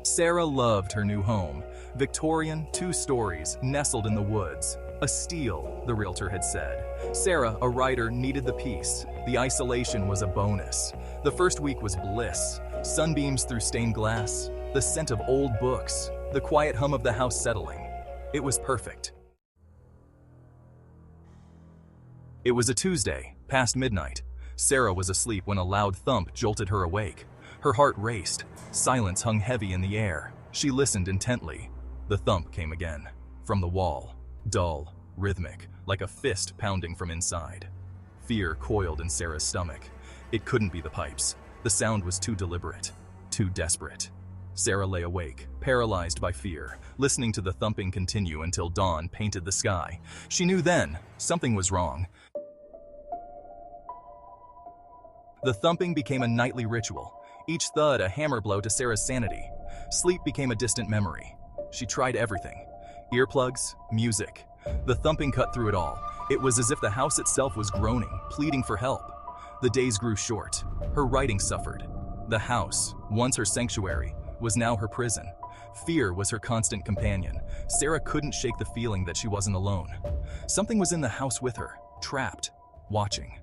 Sarah loved her new home. Victorian, 2 stories, nestled in the woods. A steal, the realtor had said. Sarah, a writer, needed the peace. The isolation was a bonus. The first week was bliss. Sunbeams through stained glass, the scent of old books, the quiet hum of the house settling. It was perfect. It was a Tuesday, past midnight. Sarah was asleep when a loud thump jolted her awake. Her heart raced. Silence hung heavy in the air. She listened intently. The thump came again, from the wall. Dull, rhythmic, like a fist pounding from inside. Fear coiled in Sarah's stomach. It couldn't be the pipes. The sound was too deliberate, too desperate. Sarah lay awake, paralyzed by fear, listening to the thumping continue until dawn painted the sky. She knew then something was wrong. The thumping became a nightly ritual, each thud a hammer blow to Sarah's sanity. Sleep became a distant memory. She tried everything. Earplugs, music. The thumping cut through it all. It was as if the house itself was groaning, pleading for help. The days grew short. Her writing suffered. The house, once her sanctuary, was now her prison. Fear was her constant companion. Sarah couldn't shake the feeling that she wasn't alone. Something was in the house with her, trapped, watching.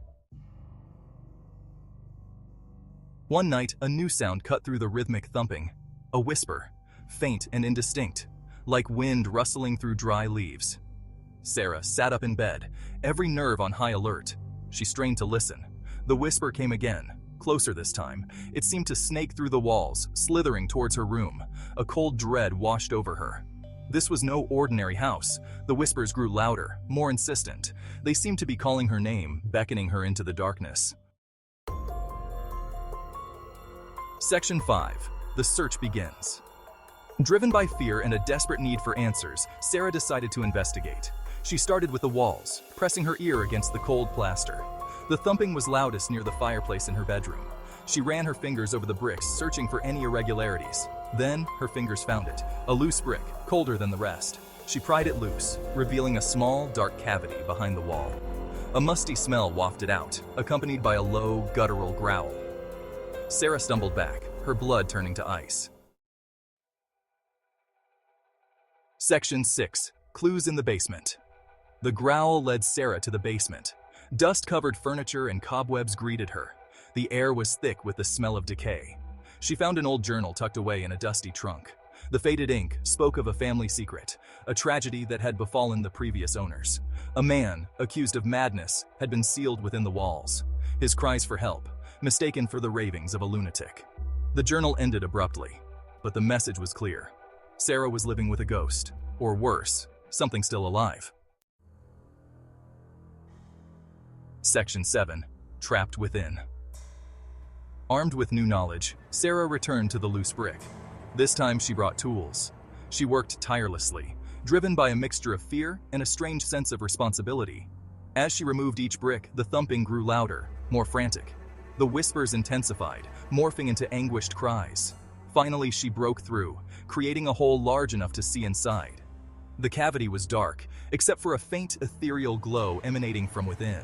One night, a new sound cut through the rhythmic thumping. A whisper, faint and indistinct, like wind rustling through dry leaves. Sarah sat up in bed, every nerve on high alert. She strained to listen. The whisper came again, closer this time. It seemed to snake through the walls, slithering towards her room. A cold dread washed over her. This was no ordinary house. The whispers grew louder, more insistent. They seemed to be calling her name, beckoning her into the darkness. Section 5. The search begins. Driven by fear and a desperate need for answers, Sarah decided to investigate. She started with the walls, pressing her ear against the cold plaster. The thumping was loudest near the fireplace in her bedroom. She ran her fingers over the bricks, searching for any irregularities. Then, her fingers found it, a loose brick, colder than the rest. She pried it loose, revealing a small, dark cavity behind the wall. A musty smell wafted out, accompanied by a low, guttural growl. Sarah stumbled back, her blood turning to ice. Section 6. Clues in the basement. The growl led Sarah to the basement. Dust-covered furniture and cobwebs greeted her. The air was thick with the smell of decay. She found an old journal tucked away in a dusty trunk. The faded ink spoke of a family secret, a tragedy that had befallen the previous owners. A man, accused of madness, had been sealed within the walls. His cries for help, mistaken for the ravings of a lunatic. The journal ended abruptly, but the message was clear. Sarah was living with a ghost, or worse, something still alive. Section 7. Trapped within. Armed with new knowledge, Sarah returned to the loose brick. This time she brought tools. She worked tirelessly, driven by a mixture of fear and a strange sense of responsibility. As she removed each brick, the thumping grew louder, more frantic. The whispers intensified, morphing into anguished cries. Finally, she broke through, creating a hole large enough to see inside. The cavity was dark, except for a faint ethereal glow emanating from within.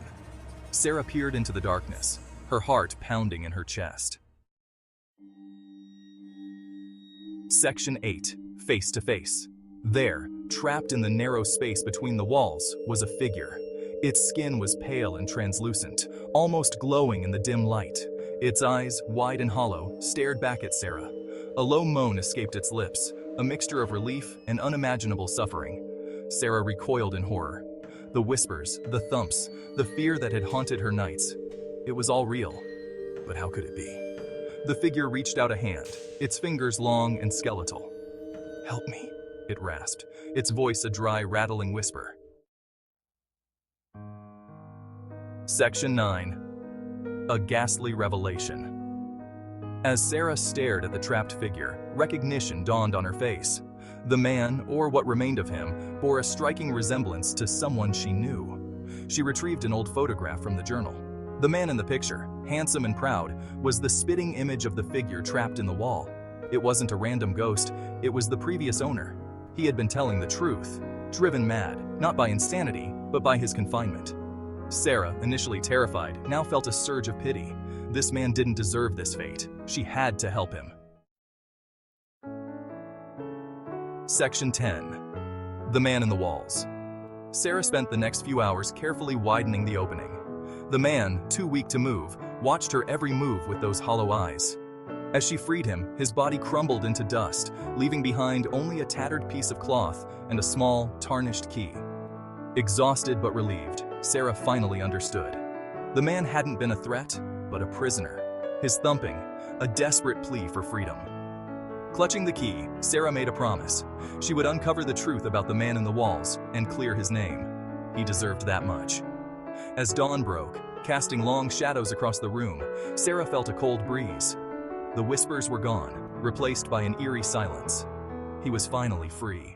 Sarah peered into the darkness, her heart pounding in her chest. Section 8. Face to face. There, trapped in the narrow space between the walls, was a figure. Its skin was pale and translucent, almost glowing in the dim light. Its eyes, wide and hollow, stared back at Sarah. A low moan escaped its lips, a mixture of relief and unimaginable suffering. Sarah recoiled in horror. The whispers, the thumps, the fear that had haunted her nights. It was all real. But how could it be? The figure reached out a hand, its fingers long and skeletal. "Help me," it rasped, its voice a dry, rattling whisper. Section 9. A ghastly revelation. As Sarah stared at the trapped figure, recognition dawned on her face. The man, or what remained of him, bore a striking resemblance to someone she knew. She retrieved an old photograph from the journal. The man in the picture, handsome and proud, was the spitting image of the figure trapped in the wall. It wasn't a random ghost, it was the previous owner. He had been telling the truth, driven mad, not by insanity, but by his confinement. Sarah, initially terrified, now felt a surge of pity. This man didn't deserve this fate. She had to help him. Section 10. The Man in the Walls. Sarah spent the next few hours carefully widening the opening. The man, too weak to move, watched her every move with those hollow eyes. As she freed him, his body crumbled into dust, leaving behind only a tattered piece of cloth and a small, tarnished key. Exhausted but relieved, Sarah finally understood. The man hadn't been a threat, but a prisoner. His thumping, a desperate plea for freedom. Clutching the key, Sarah made a promise. She would uncover the truth about the man in the walls and clear his name. He deserved that much. As dawn broke, casting long shadows across the room, Sarah felt a cold breeze. The whispers were gone, replaced by an eerie silence. He was finally free.